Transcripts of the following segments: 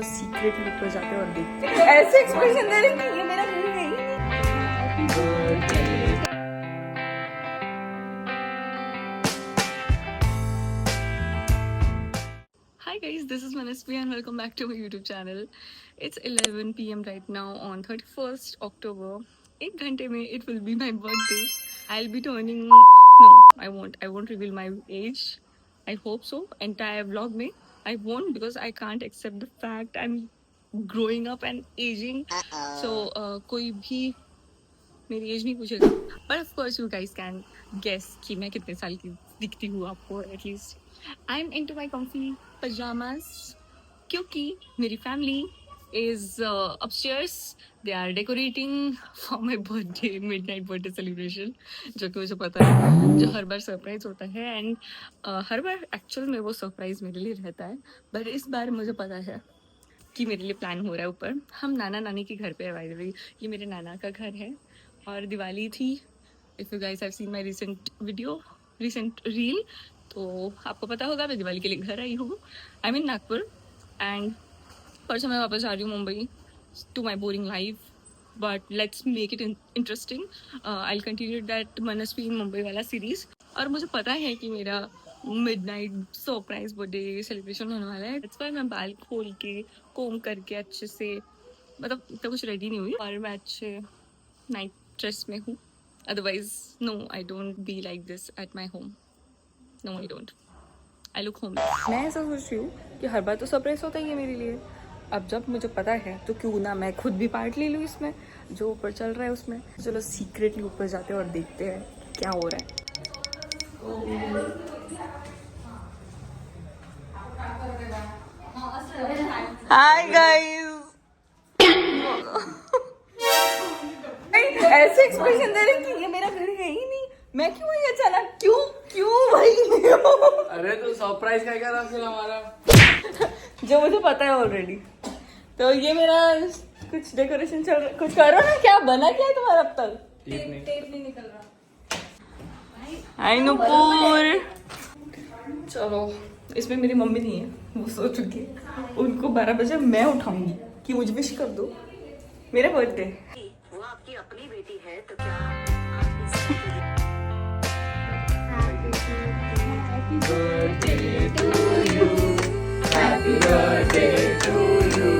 Secretly ऊपर जाते और देखते ऐसे एक्सप्रेशन दे रहे कि ये मेरा घर है ही नहीं। Hi guys, this is Manasvi and welcome back to my YouTube channel. It's 11 p.m. right now on 31st October. एक घंटे में it will be my birthday. I'll be turning. No, I won't reveal my age. I hope so. Entire vlog में I won't because I can't accept the fact I'm growing up and aging. So कोई भी मेरी as नहीं पूछेगा. But of course you guys can guess कि मैं कितने साल की दिखती हूँ आपको at least. I'm into my comfy pajamas क्योंकि मेरी family is upstairs. They are decorating for my birthday, midnight birthday celebration. जो कि मुझे पता है जो हर बार सरप्राइज होता है एंड हर बार एक्चुअल में वो सरप्राइज मेरे लिए रहता है. बट इस बार मुझे पता है कि मेरे लिए प्लान हो रहा है ऊपर. हम नाना नानी के घर पे है. बाय द वे ये मेरे नाना का घर है और दिवाली थी. If you guys have seen my recent reel तो आपको पता होगा मैं दिवाली के लिए घर आई हूँ. I mean Nagpur. एंड परसों मैं वापस आ रही हूँ Mumbai to my boring life. But let's make it interesting. I will continue that Manasvi in Mumbai वाला सीरीज. और मुझे पता है कि मेरा मिडनाइट सरप्राइज बर्थडे सेलिब्रेशन होने वाला है. दैट्स व्हाई मैं बाल खोल के कोम करके अच्छे से मतलब इतना कुछ रेडी नहीं हुई और मैं अच्छे नाइट ड्रेस में हूँ. Otherwise no I don't be like this at my home. No I don't. I look home. मैं ऐसा सोच रही हूँ कि हर बार तो सरप्राइज होता ही है मेरे लिए. अब जब मुझे पता है तो क्यों ना मैं खुद भी पार्ट ले लूँ इसमें जो ऊपर चल रहा है उसमें. चलो सीक्रेटली ऊपर जाते हैं और देखते हैं क्या हो रहा है. Hi guys. ऐसे एक्सप्रेशन दे रहे कि ये मेरा घर है ही नहीं. मैं क्यों आई अचानक. क्यों भाई. अरे तो सरप्राइज का क्या फिर हमारा जो मुझे पता है ऑलरेडी. तो ये मेरा कुछ डेकोरेशन चल रहा. कुछ करो ना. क्या बना क्या है तुम्हारा अब तक. टेप नहीं निकल रहा. हाय नुपुर. चलो इसमें मेरी मम्मी नहीं है. वो सो चुकी है. उनको 12 बजे मैं उठाऊंगी कि मुझे विश कर दो मेरा बर्थडे. वो आपकी अपनी बेटी है तो क्या birthday to you. Happy birthday to you.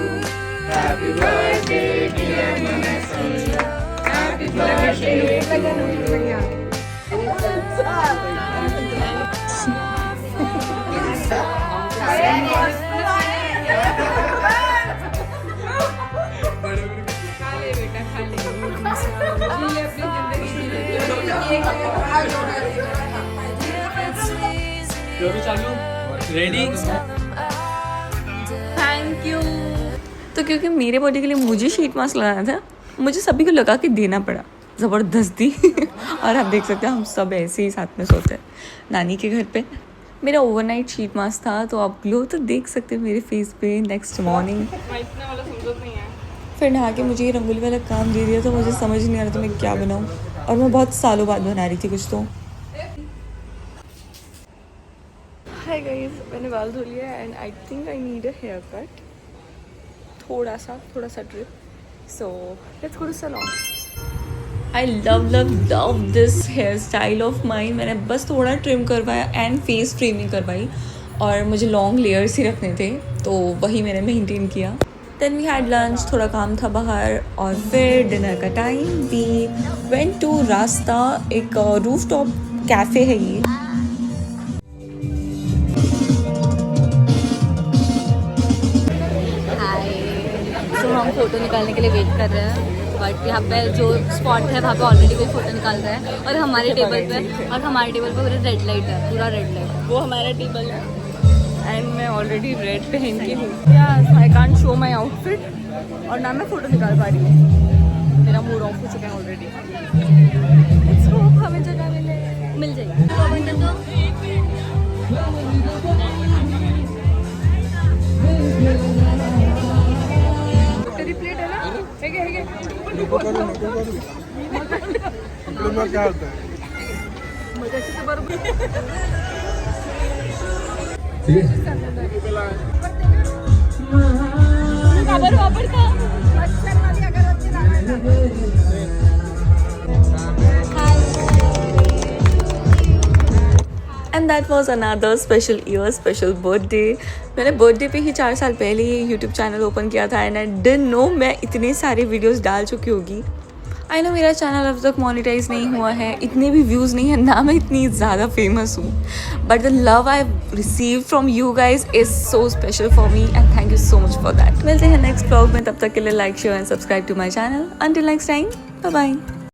Happy birthday dear Manasvi. Happy birthday. Ready. Thank you. तो क्योंकि मेरे बर्थडे के लिए मुझे शीट मास्क लगाना था मुझे सभी को लगा के देना पड़ा ज़बरदस्ती. और आप देख सकते हैं हम सब ऐसे ही साथ में सोते हैं नानी के घर पे. मेरा ओवरनाइट शीट मास्क था तो आप ग्लो तो देख सकते हैं मेरे फेस पे. नेक्स्ट मॉर्निंग फिर नहा के मुझे ये रंगोली वाला काम दे दिया तो मुझे समझ नहीं आ रहा था मैं क्या बनाऊँ. और मैं बहुत सालों बाद बना रही थी कुछ. तो हाय गाइस. मैंने बाल धो लिया and I think I need a hair cut. थोड़ा सा trip. So let's go to salon. I love this hair style of mine. मैंने बस थोड़ा ट्रिम करवाया एंड फेस फ्रेमिंग करवाई. और मुझे लॉन्ग लेयर्स ही रखने थे तो वही मैंने मेंटेन किया. Then we had lunch. थोड़ा काम था बाहर और फिर डिनर का टाइम. वी वेंट टू रास्ता. एक रूफ टॉप कैफ़े है ये. तो हम फ़ोटो निकालने के लिए वेट कर रहे हैं. बट यहाँ पे जो स्पॉट है वहाँ पे ऑलरेडी कोई फ़ोटो निकाल रहा है. और हमारे टेबल पे पूरा रेड लाइट है. पूरा रेड लाइट. वो हमारा टेबल है एंड मैं ऑलरेडी रेड पहन के हूँ. I can't show my outfit और ना मैं फ़ोटो निकाल पा रही हूँ. मेरा मूड ऑफ हो चुका है ऑलरेडी. लेट्स होप हमें जगह मिल जाएगी. तेरी प्लेट है ना. क्या होता है मजा से बरोबर. ठीक है. And that was another special year, special birthday. मैंने बर्थडे पे ही 4 साल पहले ही यूट्यूब चैनल ओपन किया था एंड आई डिडंट नो मैं इतने सारे वीडियोस डाल चुकी होगी. आई नो मेरा चैनल अब तक मोनेटाइज नहीं हुआ है, इतने भी व्यूज़ नहीं है, ना मैं इतनी ज़्यादा फेमस हूँ, but the love I receive from you guys is so special for me and thank you so much for that. मिलते हैं नेक्स्ट व्लॉग में, तब तक के लिए like share and subscribe to my channel. Until next time, bye bye.